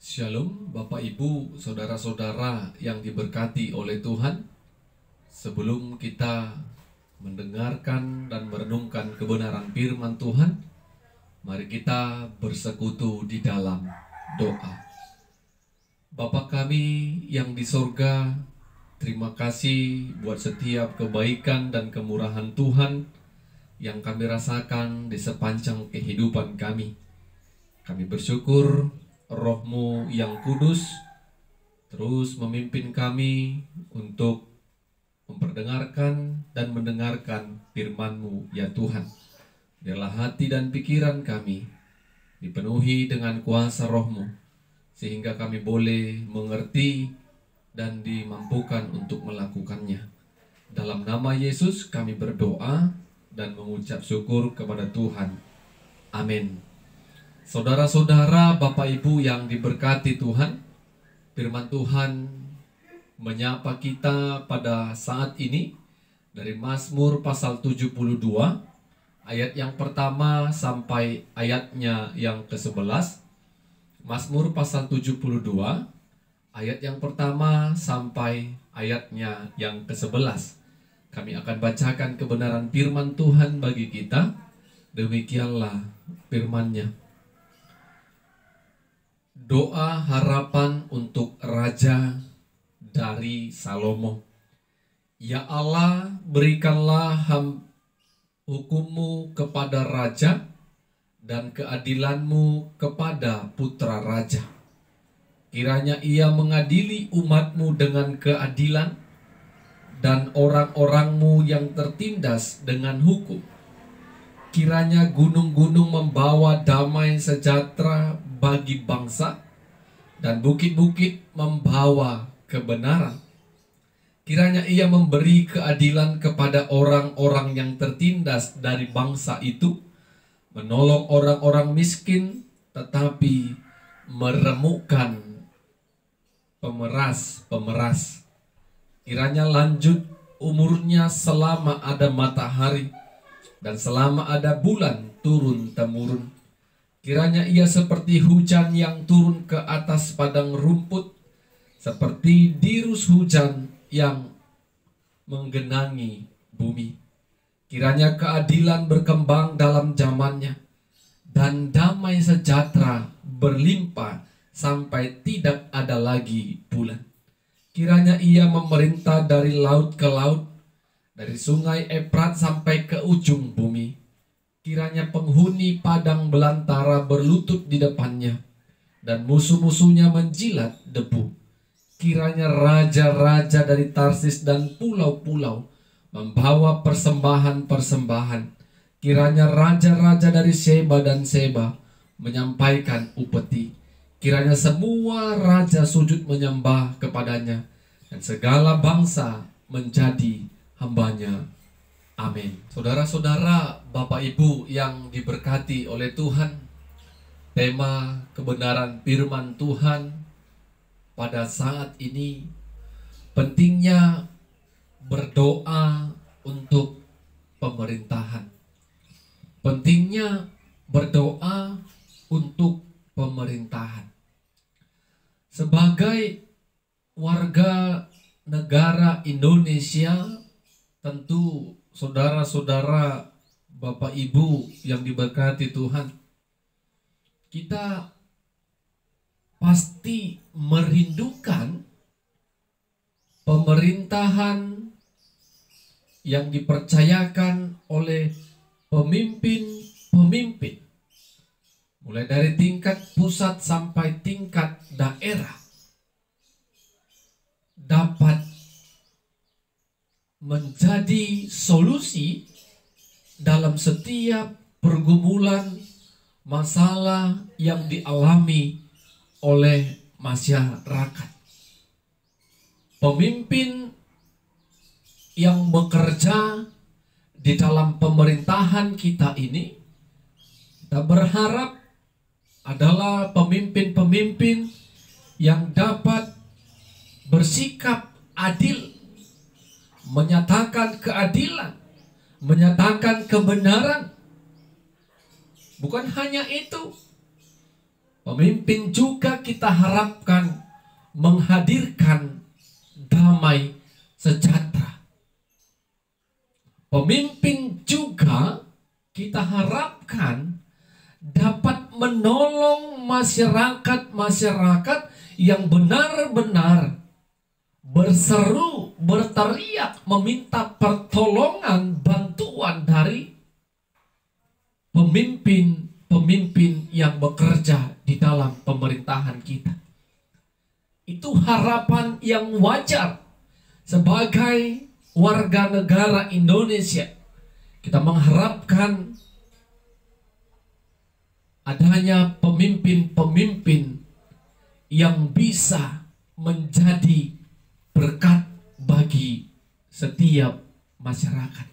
Shalom Bapak Ibu, Saudara-saudara yang diberkati oleh Tuhan. Sebelum kita mendengarkan dan merenungkan kebenaran firman Tuhan, mari kita bersekutu di dalam doa. Bapa kami yang di sorga, terima kasih buat setiap kebaikan dan kemurahan Tuhan yang kami rasakan di sepanjang kehidupan kami. Kami bersyukur Roh-Mu yang kudus terus memimpin kami untuk memperdengarkan dan mendengarkan firman-Mu ya Tuhan. Biarlah hati dan pikiran kami dipenuhi dengan kuasa Roh-Mu, sehingga kami boleh mengerti dan dimampukan untuk melakukannya. Dalam nama Yesus kami berdoa dan mengucap syukur kepada Tuhan. Amin. Saudara-saudara, Bapak Ibu yang diberkati Tuhan, firman Tuhan menyapa kita pada saat ini dari Mazmur pasal 72, ayat yang pertama sampai ayatnya yang ke-11. Mazmur pasal 72, ayat yang pertama sampai ayatnya yang ke-11. Kami akan bacakan kebenaran firman Tuhan bagi kita. Demikianlah firman-Nya. Doa harapan untuk Raja dari Salomo. Ya Allah, berikanlah hukum-Mu kepada Raja dan keadilan-Mu kepada putra Raja. Kiranya ia mengadili umat-Mu dengan keadilan dan orang-orang-Mu yang tertindas dengan hukum. Kiranya gunung-gunung membawa damai sejahtera bagi bangsa, dan bukit-bukit membawa kebenaran. Kiranya ia memberi keadilan kepada orang-orang yang tertindas dari bangsa itu, menolong orang-orang miskin, tetapi meremukkan pemeras-pemeras. Kiranya lanjut umurnya selama ada matahari, dan selama ada bulan turun-temurun. Kiranya ia seperti hujan yang turun ke atas padang rumput, seperti dirus hujan yang menggenangi bumi. Kiranya keadilan berkembang dalam zamannya, dan damai sejahtera berlimpah sampai tidak ada lagi bulan. Kiranya ia memerintah dari laut ke laut, dari sungai Efrat sampai ke ujung bumi. Kiranya penghuni padang belantara berlutut di depannya, dan musuh-musuhnya menjilat debu. Kiranya raja-raja dari Tarsis dan pulau-pulau membawa persembahan-persembahan. Kiranya raja-raja dari Seba dan Seba menyampaikan upeti. Kiranya semua raja sujud menyembah kepadanya, dan segala bangsa menjadi hambanya. Amin. Saudara-saudara, Bapak Ibu yang diberkati oleh Tuhan, tema kebenaran firman Tuhan pada saat ini, pentingnya berdoa untuk pemerintahan. Pentingnya berdoa untuk pemerintahan. Sebagai warga negara Indonesia, tentu saudara-saudara, Bapak Ibu yang diberkati Tuhan, kita pasti merindukan pemerintahan yang dipercayakan oleh pemimpin-pemimpin, mulai dari tingkat pusat sampai tingkat daerah, dapat menjadi solusi dalam setiap pergumulan masalah yang dialami oleh masyarakat. Pemimpin yang bekerja di dalam pemerintahan kita ini, kita berharap adalah pemimpin-pemimpin yang dapat bersikap adil, menyatakan keadilan, menyatakan kebenaran. Bukan hanya itu, Pemimpin juga kita harapkan menghadirkan damai sejahtera. Pemimpin juga kita harapkan dapat menolong masyarakat-masyarakat yang benar-benar berseru, berteriak, meminta pertolongan, bantuan dari pemimpin yang bekerja di dalam pemerintahan kita. Itu harapan yang wajar sebagai warga negara Indonesia. Kita mengharapkan adanya pemimpin-pemimpin yang bisa menjadi berkat bagi setiap masyarakat.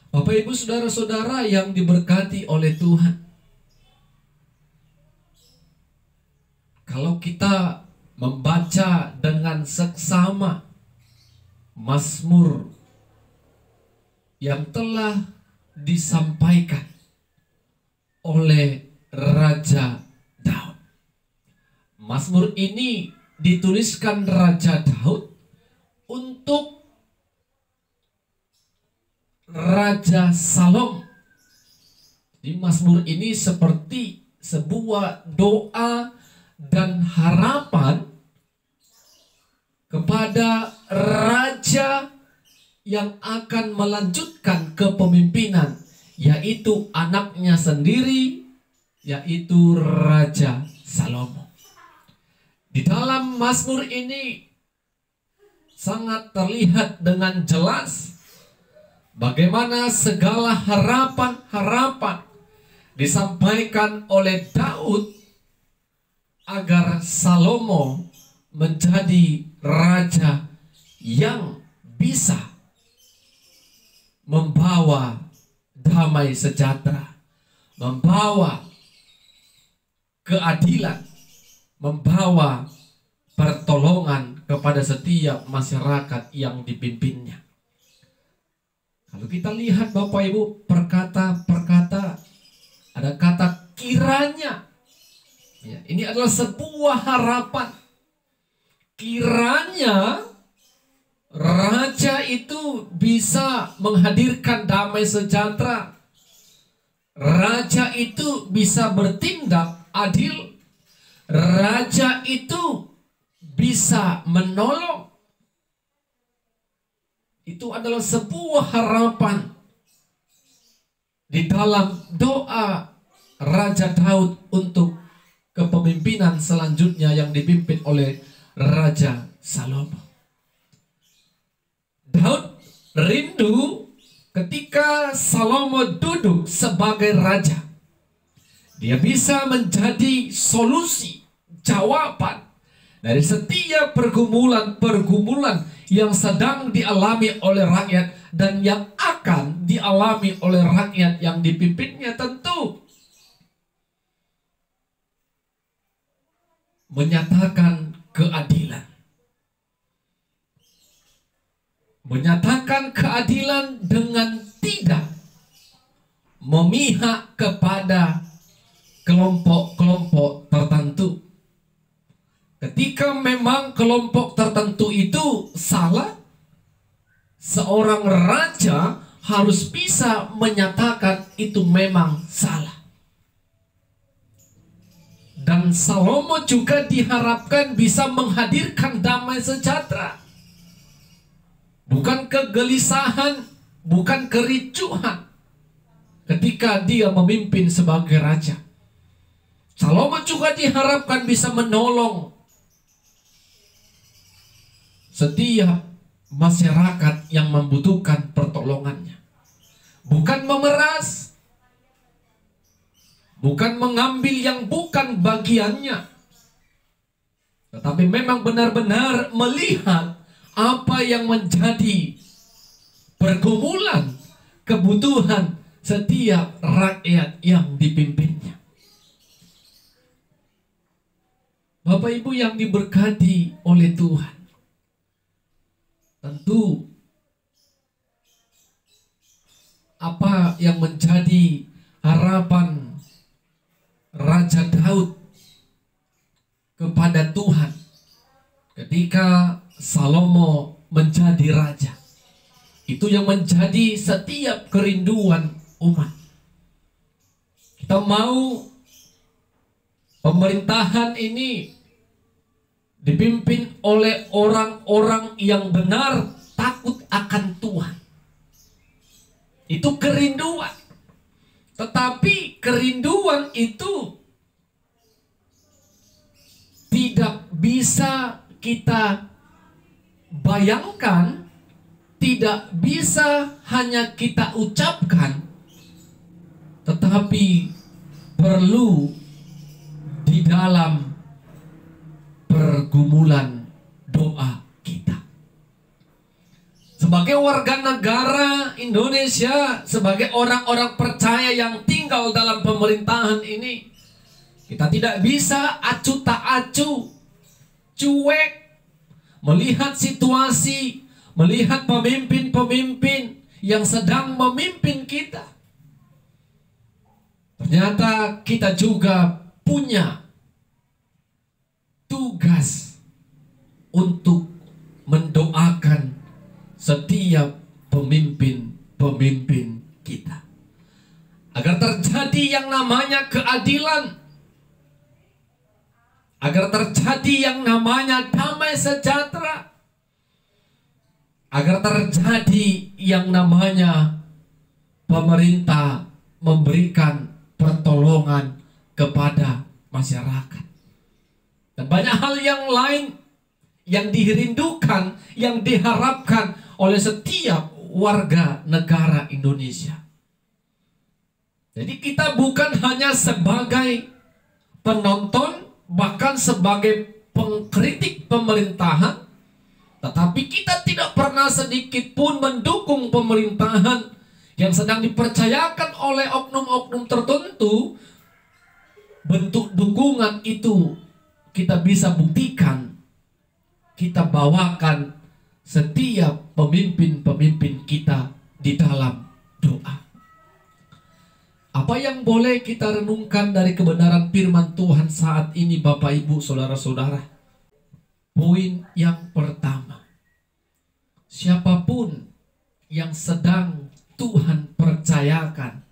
Bapak, Ibu, saudara-saudara yang diberkati oleh Tuhan, kalau kita membaca dengan seksama Mazmur yang telah disampaikan oleh Raja Daud. Mazmur ini dituliskan Raja Daud untuk Raja Salomo. Di Mazmur ini seperti sebuah doa dan harapan kepada raja yang akan melanjutkan kepemimpinan, yaitu anaknya sendiri, yaitu Raja Salomo. Di dalam Mazmur ini sangat terlihat dengan jelas bagaimana segala harapan-harapan disampaikan oleh Daud agar Salomo menjadi raja yang bisa membawa damai sejahtera, membawa keadilan, membawa pertolongan kepada setiap masyarakat yang dipimpinnya. Kalau kita lihat Bapak Ibu, perkata-perkata, ada kata kiranya. Ya, ini adalah sebuah harapan. Kiranya raja itu bisa menghadirkan damai sejahtera. Raja itu bisa bertindak adil. Raja itu bisa menolong. Itu adalah sebuah harapan di dalam doa Raja Daud untuk kepemimpinan selanjutnya yang dipimpin oleh Raja Salomo. Daud rindu ketika Salomo duduk sebagai raja. Dia bisa menjadi solusi, jawaban dari setiap pergumulan-pergumulan yang sedang dialami oleh rakyat dan yang akan dialami oleh rakyat yang dipimpinnya. Tentu menyatakan keadilan. Menyatakan keadilan dengan tidak memihak kepada kelompok-kelompok tertentu. Ketika memang kelompok tertentu itu salah, seorang raja harus bisa menyatakan itu memang salah. Dan Salomo juga diharapkan bisa menghadirkan damai sejahtera. Bukan kegelisahan, bukan kericuhan ketika dia memimpin sebagai raja. Salomo juga diharapkan bisa menolong setiap masyarakat yang membutuhkan pertolongannya. Bukan memeras, bukan mengambil yang bukan bagiannya, tetapi memang benar-benar melihat apa yang menjadi pergumulan, kebutuhan setiap rakyat yang dipimpinnya. Bapak Ibu yang diberkati oleh Tuhan, tentu apa yang menjadi harapan Raja Daud kepada Tuhan ketika Salomo menjadi raja. Itu yang menjadi setiap kerinduan umat. Kita mau pemerintahan ini dipimpin oleh orang-orang yang benar, takut akan Tuhan. Itu kerinduan. Tetapi kerinduan itu tidak bisa kita bayangkan, tidak bisa hanya kita ucapkan, tetapi perlu di dalam pergumulan doa kita. Sebagai warga negara Indonesia, sebagai orang-orang percaya yang tinggal dalam pemerintahan ini, kita tidak bisa acuh tak acuh, cuek, melihat situasi, melihat pemimpin-pemimpin yang sedang memimpin kita. Ternyata kita juga punya tugas untuk mendoakan setiap pemimpin-pemimpin kita, agar terjadi yang namanya keadilan, agar terjadi yang namanya damai sejahtera, agar terjadi yang namanya pemerintah memberikan pertolongan kepada masyarakat. Dan banyak hal yang lain yang dirindukan, yang diharapkan oleh setiap warga negara Indonesia. Jadi kita bukan hanya sebagai penonton, bahkan sebagai pengkritik pemerintahan, tetapi kita tidak pernah sedikit pun mendukung pemerintahan yang sedang dipercayakan oleh oknum-oknum tertentu. Bentuk dukungan itu kita bisa buktikan, kita bawakan setiap pemimpin-pemimpin kita di dalam doa. Apa yang boleh kita renungkan dari kebenaran firman Tuhan saat ini, Bapak, Ibu, Saudara-saudara? Poin yang pertama, siapapun yang sedang Tuhan percayakan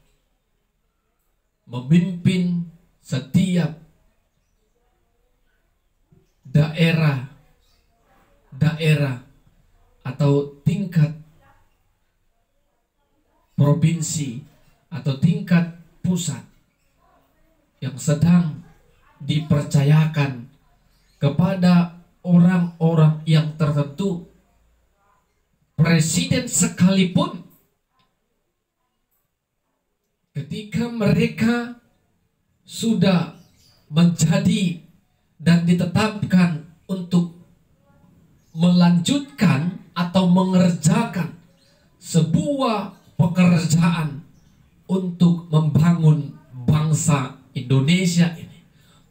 memimpin setiap daerah atau tingkat provinsi atau tingkat pusat yang sedang dipercayakan kepada orang-orang yang tertentu, presiden sekalipun, ketika mereka sudah menjadi dan ditetapkan untuk melanjutkan atau mengerjakan sebuah pekerjaan untuk membangun bangsa Indonesia ini,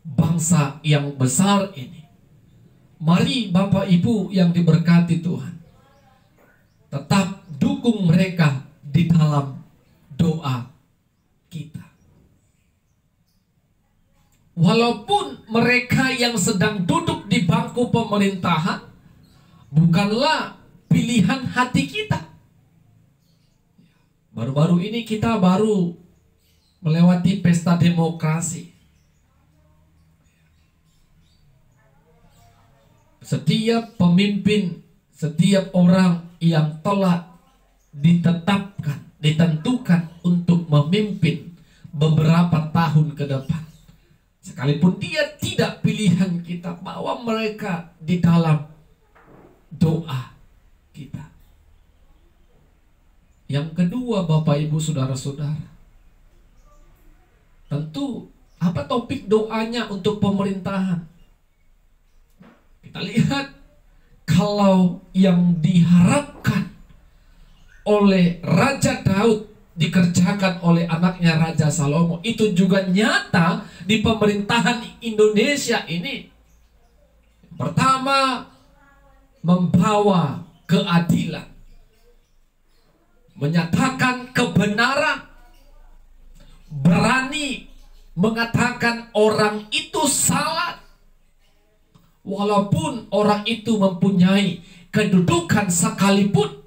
bangsa yang besar ini, mari Bapak Ibu yang diberkati Tuhan, tetap dukung mereka di dalam doa kita. Walaupun mereka yang sedang duduk di bangku pemerintahan bukanlah pilihan hati kita. Baru-baru ini kita baru melewati pesta demokrasi. Setiap pemimpin, setiap orang yang telah ditetapkan, ditentukan untuk memimpin beberapa tahun ke depan, sekalipun dia tidak pilihan kita, bawa mereka di dalam doa kita. Yang kedua, Bapak, Ibu, Saudara-saudara, tentu apa topik doanya untuk pemerintahan? Kita lihat, kalau yang diharapkan oleh Raja Daud dikerjakan oleh anaknya Raja Salomo, itu juga nyata di pemerintahan Indonesia ini. Pertama, membawa keadilan, menyatakan kebenaran, berani mengatakan orang itu salah, walaupun orang itu mempunyai kedudukan sekalipun.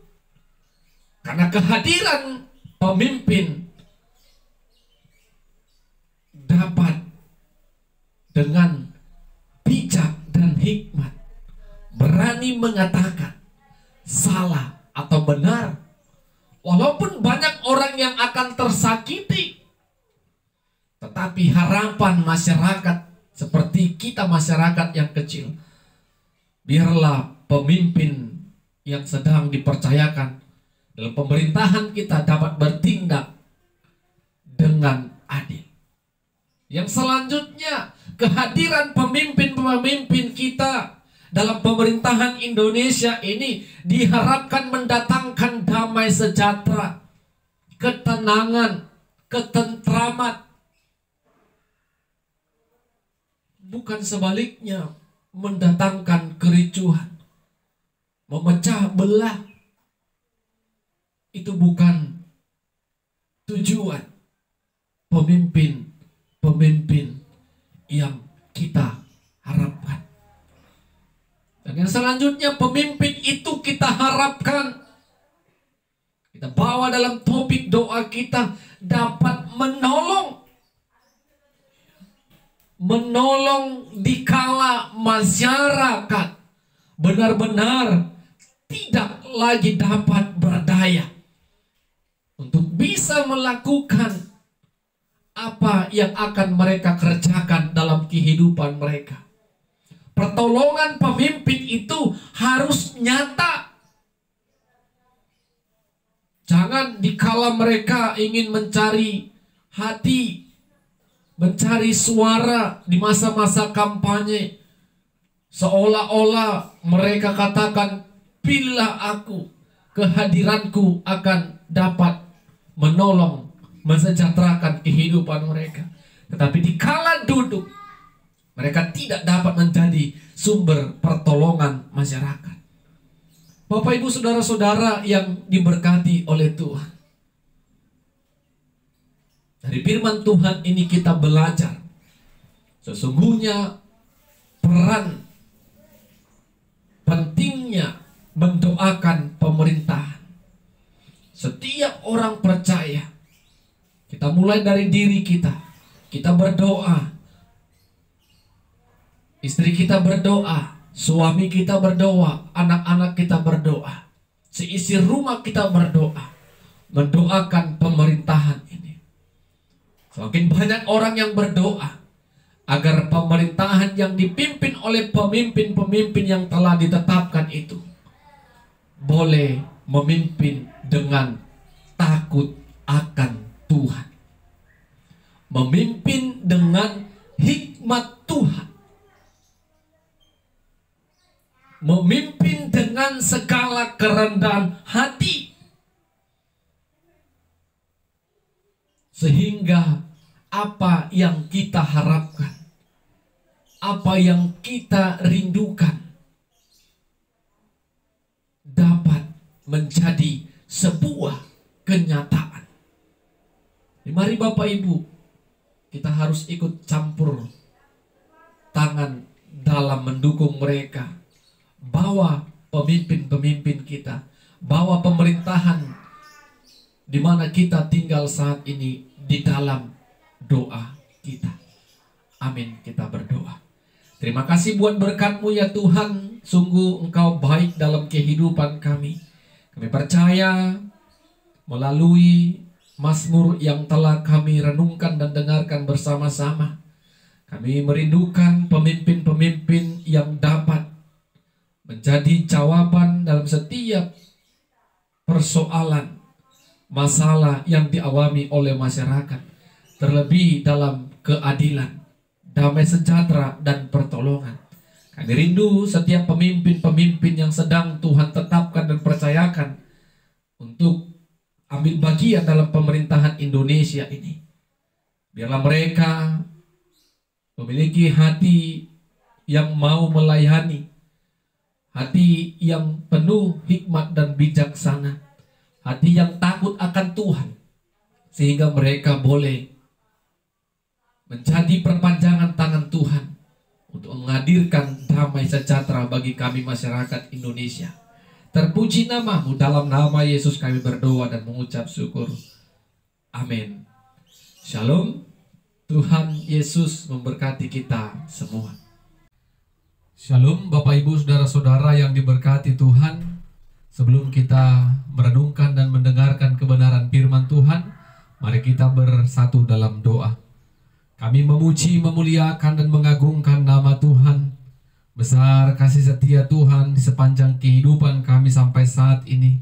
Karena kehadiran pemimpin dapat dengan bijak dan hikmat berani mengatakan salah atau benar, walaupun banyak orang yang akan tersakiti. Tetapi harapan masyarakat seperti kita, masyarakat yang kecil, biarlah pemimpin yang sedang dipercayakan dalam pemerintahan kita dapat bertindak dengan adil. Yang selanjutnya, kehadiran pemimpin-pemimpin kita dalam pemerintahan Indonesia ini diharapkan mendatangkan damai sejahtera, ketenangan, ketentraman. Bukan sebaliknya, mendatangkan kericuhan, memecah belah. Itu bukan tujuan pemimpin yang kita harapkan. Dan yang selanjutnya, pemimpin itu kita harapkan, kita bawa dalam topik doa kita, dapat menolong dikala masyarakat benar-benar tidak lagi dapat berdaya untuk bisa melakukan apa yang akan mereka kerjakan dalam kehidupan mereka. Pertolongan pemimpin itu harus nyata. Jangan dikala mereka ingin mencari hati, mencari suara di masa-masa kampanye, seolah-olah mereka katakan, pilihlah aku, kehadiranku akan dapat menolong, mensejahterakan kehidupan mereka. Tetapi dikala duduk, mereka tidak dapat menjadi sumber pertolongan masyarakat. Bapak, Ibu, saudara-saudara yang diberkati oleh Tuhan, dari firman Tuhan ini kita belajar sesungguhnya peran pentingnya mendoakan pemerintahan. Setiap orang percaya, kita mulai dari diri kita, kita berdoa, istri kita berdoa, suami kita berdoa, anak-anak kita berdoa, seisi rumah kita berdoa, mendoakan pemerintahan ini. Semakin banyak orang yang berdoa agar pemerintahan yang dipimpin oleh pemimpin-pemimpin yang telah ditetapkan itu boleh memimpin dengan takut akan Tuhan, memimpin dengan hikmat Tuhan, memimpin dengan segala kerendahan hati, sehingga apa yang kita harapkan, apa yang kita rindukan dapat menjadi sebuah kenyataan. Mari Bapak Ibu, kita harus ikut campur tangan dalam mendukung mereka. Bawa pemimpin-pemimpin kita, bawa pemerintahan di mana kita tinggal saat ini di dalam doa kita. Amin, kita berdoa. Terima kasih buat berkat-Mu ya Tuhan. Sungguh Engkau baik dalam kehidupan kami. Kami percaya melalui Mazmur yang telah kami renungkan dan dengarkan bersama-sama, kami merindukan pemimpin-pemimpin yang dapat menjadi jawaban dalam setiap persoalan, masalah yang dialami oleh masyarakat, terlebih dalam keadilan, damai sejahtera, dan pertolongan. Kami rindu setiap pemimpin-pemimpin yang sedang Tuhan tetapkan dan percayakan untuk ambil bagian dalam pemerintahan Indonesia ini. Biarlah mereka memiliki hati yang mau melayani, hati yang penuh hikmat dan bijaksana, hati yang takut akan Tuhan, sehingga mereka boleh menjadi perpanjangan tangan Tuhan untuk menghadirkan damai sejahtera bagi kami masyarakat Indonesia. Terpuji nama-Mu, dalam nama Yesus kami berdoa dan mengucap syukur. Amin. Shalom. Tuhan Yesus memberkati kita semua. Shalom Bapak Ibu Saudara-saudara yang diberkati Tuhan. Sebelum kita merenungkan dan mendengarkan kebenaran firman Tuhan, mari kita bersatu dalam doa. Kami memuji, memuliakan dan mengagungkan nama Tuhan. Besar kasih setia Tuhan di sepanjang kehidupan kami sampai saat ini.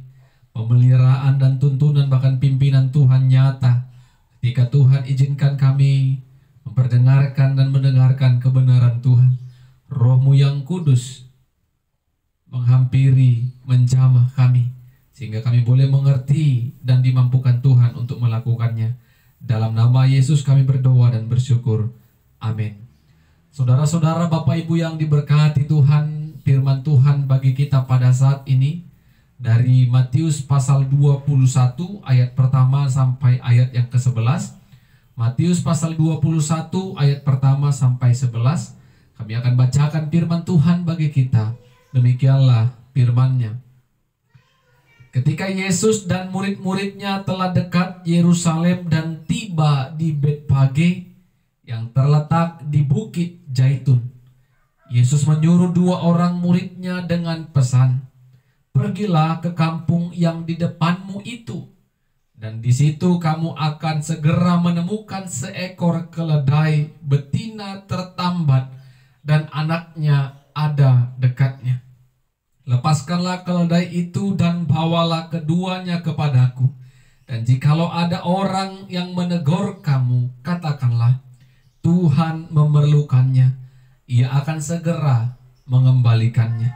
Pemeliharaan dan tuntunan bahkan pimpinan Tuhan nyata ketika Tuhan izinkan kami memperdengarkan dan mendengarkan kebenaran Tuhan. Roh-Mu yang kudus menghampiri, menjamah kami, sehingga kami boleh mengerti dan dimampukan Tuhan untuk melakukannya. Dalam nama Yesus kami berdoa dan bersyukur. Amin. Saudara-saudara, Bapak Ibu yang diberkati Tuhan, firman Tuhan bagi kita pada saat ini dari Matius pasal 21 ayat pertama sampai ayat yang ke-11. Matius pasal 21 ayat pertama sampai 11. Kami akan bacakan firman Tuhan bagi kita. Demikianlah firman-Nya. Ketika Yesus dan murid-muridnya telah dekat Yerusalem dan tiba di Betfage yang terletak di Bukit Zaitun, Yesus menyuruh 2 orang murid-Nya dengan pesan, "Pergilah ke kampung yang di depanmu itu, dan di situ kamu akan segera menemukan seekor keledai betina tertambat dan anaknya ada dekatnya. Lepaskanlah keledai itu dan bawalah keduanya kepadaku. Dan jikalau ada orang yang menegur kamu, katakanlah, Tuhan memerlukannya. Ia akan segera mengembalikannya."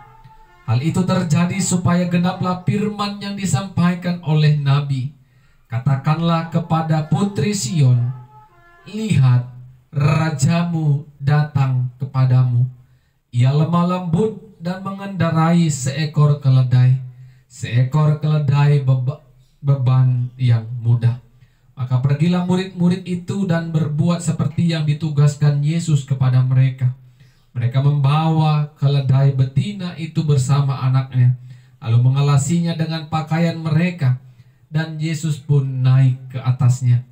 Hal itu terjadi supaya genaplah firman yang disampaikan oleh Nabi. "Katakanlah kepada putri Sion, lihat, rajamu datang kepadamu. Ia lemah lembut dan mengendarai seekor keledai beban yang mudah." Maka pergilah murid-murid itu dan berbuat seperti yang ditugaskan Yesus kepada mereka. Mereka membawa keledai betina itu bersama anaknya, lalu mengelasinya dengan pakaian mereka, dan Yesus pun naik ke atasnya.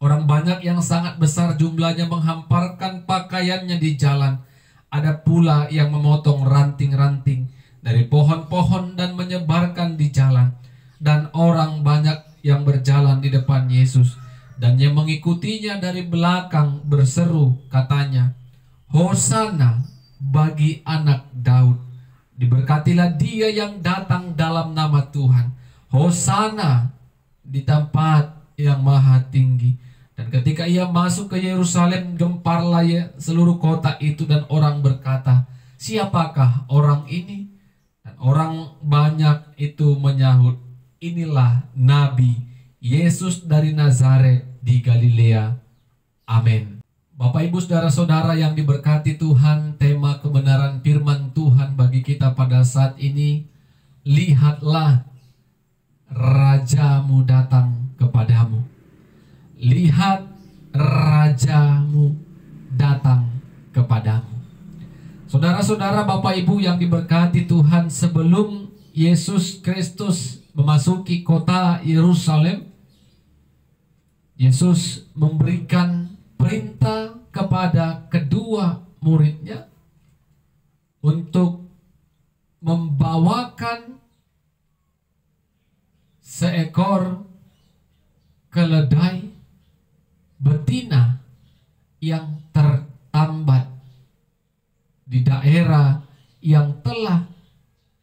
Orang banyak yang sangat besar jumlahnya menghamparkan pakaiannya di jalan. Ada pula yang memotong ranting-ranting dari pohon-pohon dan menyebarkan di jalan. Dan orang banyak yang berjalan di depan Yesus dan yang mengikutinya dari belakang berseru, katanya, "Hosana bagi anak Daud. Diberkatilah dia yang datang dalam nama Tuhan. Hosana di tempat yang maha tinggi." Dan ketika ia masuk ke Yerusalem, gemparlah seluruh kota itu, dan orang berkata, "Siapakah orang ini?" Dan orang banyak itu menyahut, "Inilah Nabi Yesus dari Nazaret di Galilea." Amin. Bapak Ibu Saudara-saudara yang diberkati Tuhan, tema kebenaran firman Tuhan bagi kita pada saat ini, lihatlah, rajamu datang kepadamu. Lihat, rajamu datang kepadamu. Saudara-saudara, Bapak Ibu yang diberkati Tuhan, sebelum Yesus Kristus memasuki kota Yerusalem, Yesus memberikan perintah kepada kedua murid-Nya untuk membawakan seekor keledai betina yang tertambat di daerah yang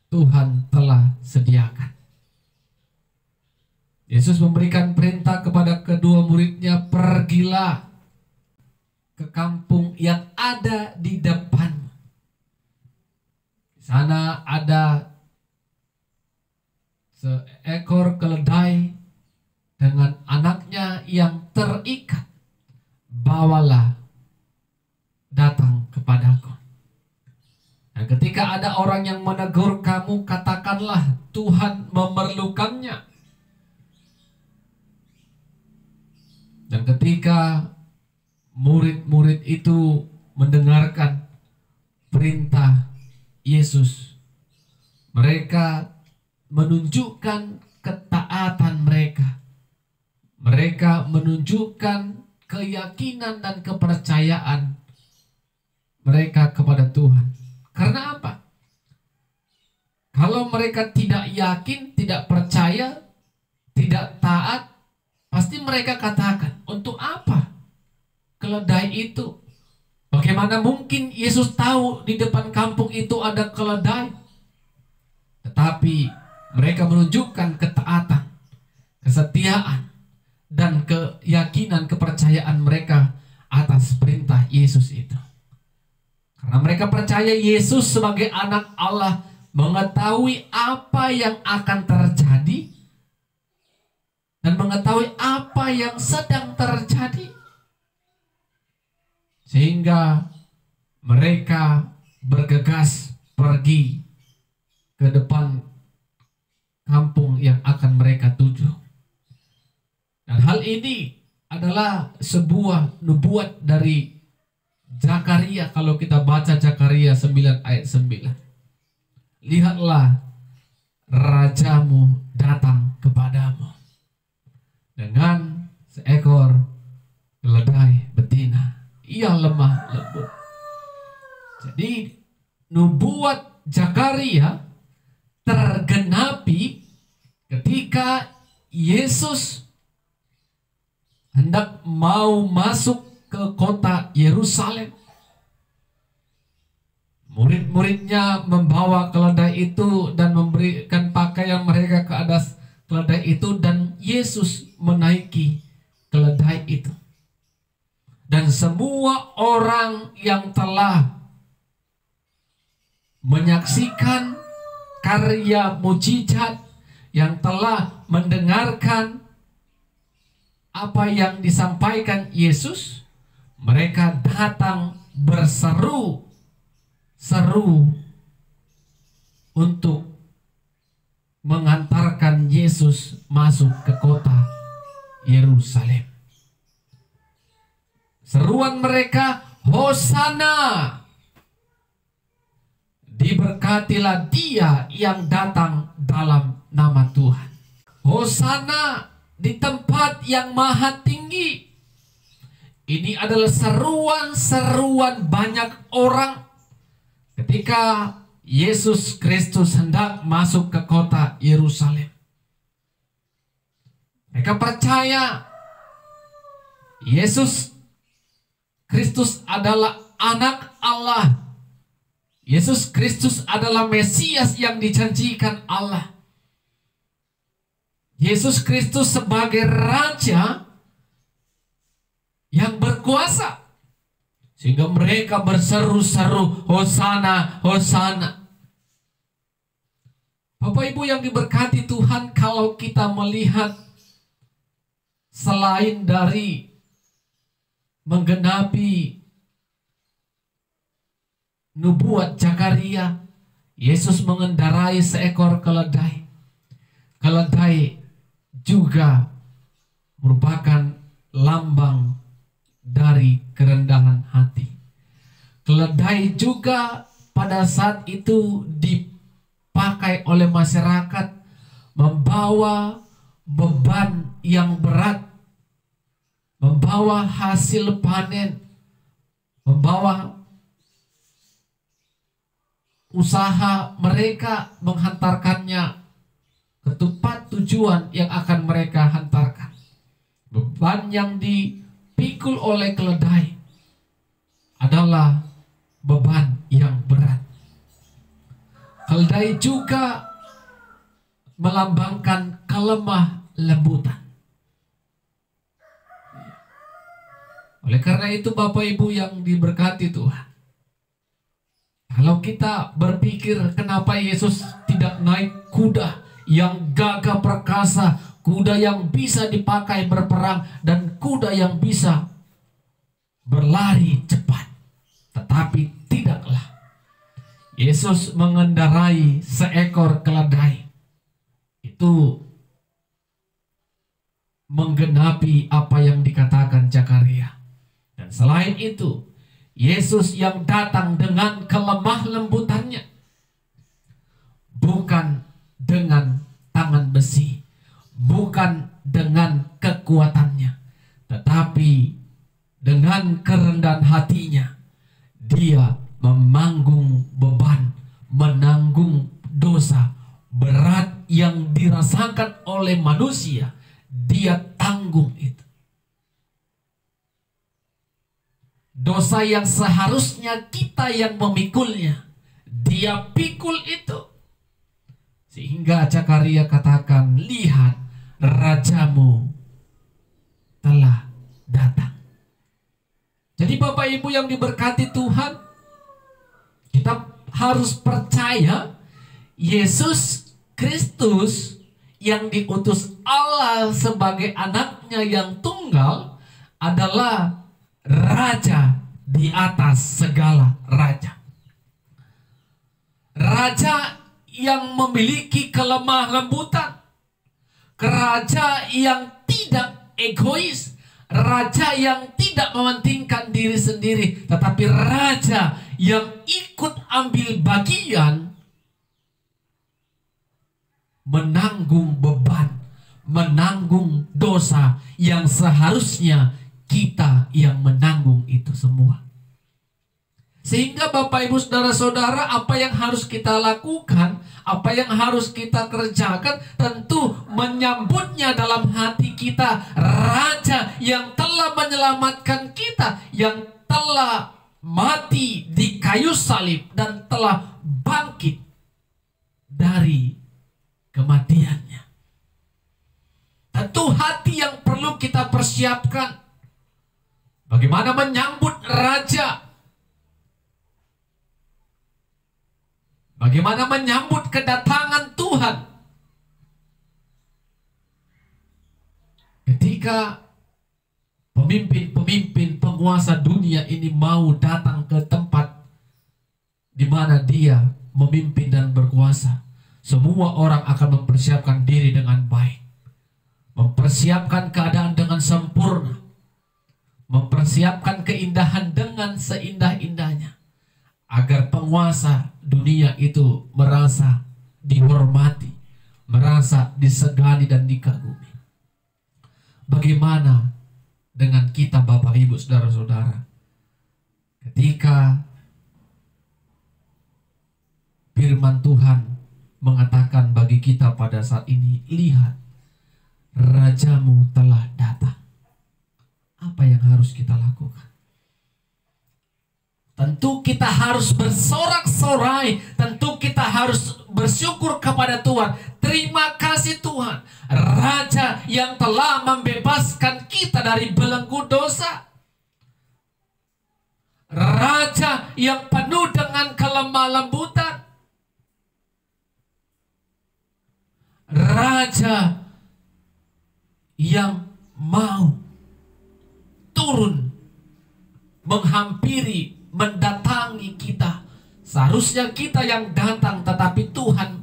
Tuhan telah sediakan. Yesus memberikan perintah kepada kedua murid-Nya, "Pergilah ke kampung yang ada di depan. Di sana ada seekor keledai dengan anaknya yang terikat. Bawalah datang kepadaku. Dan ketika ada orang yang menegur kamu, katakanlah, Tuhan memerlukannya." Dan ketika murid-murid itu mendengarkan perintah Yesus. Mereka menunjukkan ketaatan mereka. Mereka menunjukkan keyakinan dan kepercayaan mereka kepada Tuhan. Karena apa? Kalau mereka tidak yakin, tidak percaya, tidak taat, pasti mereka katakan, untuk apa keledai itu? Bagaimana mungkin Yesus tahu di depan kampung itu ada keledai? Tetapi mereka menunjukkan ketaatan, kesetiaan, dan keyakinan, kepercayaan mereka atas perintah Yesus itu. Karena mereka percaya Yesus sebagai anak Allah, mengetahui apa yang akan terjadi dan mengetahui apa yang sedang terjadi, sehingga mereka bergegas pergi ke depan kampung yang akan mereka tuju. Dan hal ini adalah sebuah nubuat dari Zakaria. Kalau kita baca Zakaria 9 ayat 9. Lihatlah, rajamu datang kepadamu dengan seekor keledai betina. Ia lemah lembut. Jadi nubuat Zakaria tergenapi ketika Yesus hendak mau masuk ke kota Yerusalem. Murid-muridnya membawa keledai itu dan memberikan pakaian mereka ke atas keledai itu, dan Yesus menaiki keledai itu. Dan semua orang yang telah menyaksikan karya mujizat, yang telah mendengarkan apa yang disampaikan Yesus, mereka datang berseru-seru untuk mengantarkan Yesus masuk ke kota Yerusalem. Seruan mereka, Hosana, diberkatilah dia yang datang dalam nama Tuhan. Hosana di tempat yang maha tinggi. Ini adalah seruan-seruan banyak orang ketika Yesus Kristus hendak masuk ke kota Yerusalem. Mereka percaya Yesus Kristus adalah anak Allah. Yesus Kristus adalah Mesias yang dijanjikan Allah. Yesus Kristus sebagai Raja yang berkuasa. Sehingga mereka berseru-seru, Hosana, Hosana. Bapak Ibu yang diberkati Tuhan, kalau kita melihat selain dari menggenapi nubuat Zakaria, Yesus mengendarai seekor keledai. Keledai juga merupakan lambang dari kerendahan hati. Keledai juga pada saat itu dipakai oleh masyarakat membawa beban yang berat, membawa hasil panen, membawa usaha mereka, menghantarkannya ke tempat tujuan yang akan mereka hantarkan. Beban yang dipikul oleh keledai adalah beban yang berat. Keledai juga melambangkan kelemah lembutan. Oleh karena itu Bapak Ibu yang diberkati Tuhan, kalau kita berpikir kenapa Yesus tidak naik kuda yang gagah perkasa, kuda yang bisa dipakai berperang, dan kuda yang bisa berlari cepat, tetapi tidaklah. Yesus mengendarai seekor keledai. Itu menggenapi apa yang dikatakan Zakaria. Dan selain itu, Yesus yang datang dengan kelemah lembutannya, kekuatannya, tetapi dengan kerendahan hatinya dia memanggung beban, menanggung dosa berat yang dirasakan oleh manusia. Dia tanggung itu. Dosa yang seharusnya kita yang memikulnya, dia pikul itu. Sehingga Zakaria katakan, lihat rajamu telah datang. Jadi Bapak Ibu yang diberkati Tuhan, kita harus percaya Yesus Kristus yang diutus Allah sebagai anaknya yang tunggal adalah Raja di atas segala raja. Raja yang memiliki kelemah lembutan. Raja yang tidak egois. Raja yang tidak mementingkan diri sendiri. Tetapi raja yang ikut ambil bagian, menanggung beban, menanggung dosa yang seharusnya kita yang menanggung itu semua. Sehingga Bapak Ibu Saudara-saudara, apa yang harus kita lakukan, apa yang harus kita kerjakan, tentu menyambutnya dalam hati kita. Raja yang telah menyelamatkan kita, yang telah mati di kayu salib dan telah bangkit dari kematiannya. Tentu hati yang perlu kita persiapkan. Bagaimana menyambut raja? Bagaimana menyambut kedatangan Tuhan? Ketika pemimpin-pemimpin penguasa dunia ini mau datang ke tempat di mana dia memimpin dan berkuasa, semua orang akan mempersiapkan diri dengan baik, mempersiapkan keadaan dengan sempurna, mempersiapkan keindahan dengan seindah-indahnya, agar penguasa dunia itu merasa dihormati, merasa disegani dan dikagumi. Bagaimana dengan kita Bapak Ibu Saudara-saudara? Ketika firman Tuhan mengatakan bagi kita pada saat ini, lihat rajamu telah datang. Apa yang harus kita lakukan? Tentu kita harus bersorak-sorai. Tentu kita harus bersyukur kepada Tuhan. Terima kasih Tuhan, Raja yang telah membebaskan kita dari belenggu dosa. Raja yang penuh dengan kelemah lembutan. Raja yang mau turun, menghampiri, mendatangi kita. Seharusnya kita yang datang, tetapi Tuhan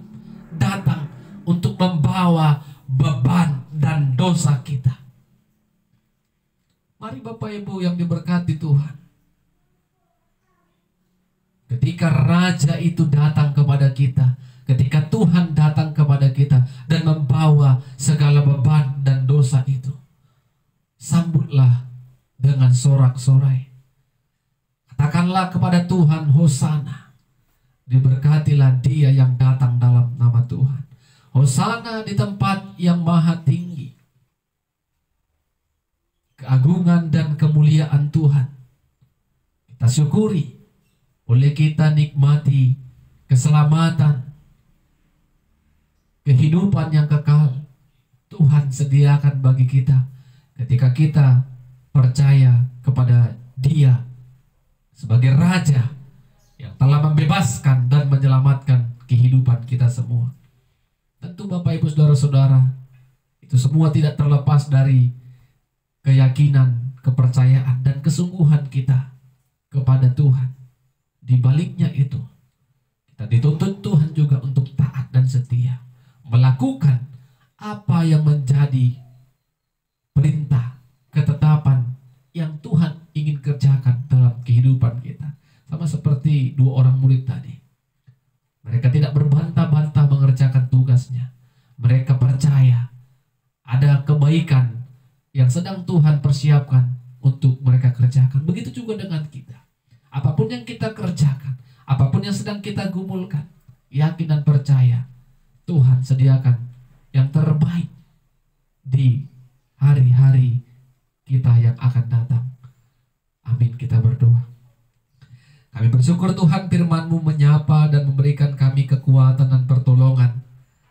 datang untuk membawa beban dan dosa kita. Mari Bapak Ibu yang diberkati Tuhan, ketika Raja itu datang kepada kita, ketika Tuhan datang kepada kita dan membawa segala beban dan dosa itu, sambutlah dengan sorak-sorai. Katakanlah kepada Tuhan, Hosana. Diberkatilah dia yang datang dalam nama Tuhan. Hosana di tempat yang maha tinggi. Keagungan dan kemuliaan Tuhan kita syukuri. Oleh kita nikmati keselamatan, kehidupan yang kekal Tuhan sediakan bagi kita ketika kita percaya kepada Dia sebagai Raja yang telah membebaskan dan menyelamatkan kehidupan kita semua. Tentu Bapak Ibu Saudara-saudara, itu semua tidak terlepas dari keyakinan, kepercayaan, dan kesungguhan kita kepada Tuhan. Di baliknya itu, kita dituntut Tuhan juga untuk taat dan setia, melakukan apa yang menjadi perintah, ketetapan yang Tuhan ingin kerjakan dalam kehidupan kita. Sama seperti dua orang murid tadi. Mereka tidak berbantah-bantah mengerjakan tugasnya. Mereka percaya ada kebaikan yang yang sedang Tuhan persiapkan untuk mereka kerjakan. Begitu juga dengan kita. Apapun yang kita kerjakan, apapun yang sedang kita gumulkan, yakin dan percaya Tuhan sediakan yang terbaik di hari-hari kita yang akan datang. Amin, kita berdoa. Kami bersyukur Tuhan, firman-Mu menyapa dan memberikan kami kekuatan dan pertolongan.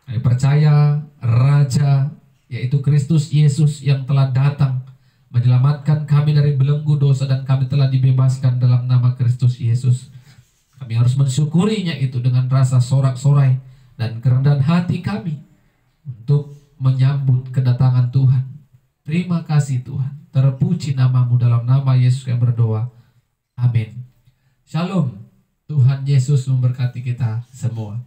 Kami percaya Raja, yaitu Kristus Yesus yang telah datang menyelamatkan kami dari belenggu dosa, dan kami telah dibebaskan dalam nama Kristus Yesus. Kami harus mensyukurinya itu dengan rasa sorak-sorai dan kerendahan hati kami untuk menyambut kedatangan Tuhan. Terima kasih Tuhan. Terpuji nama-Mu, dalam nama Yesus kami berdoa. Amin. Shalom. Tuhan Yesus memberkati kita semua.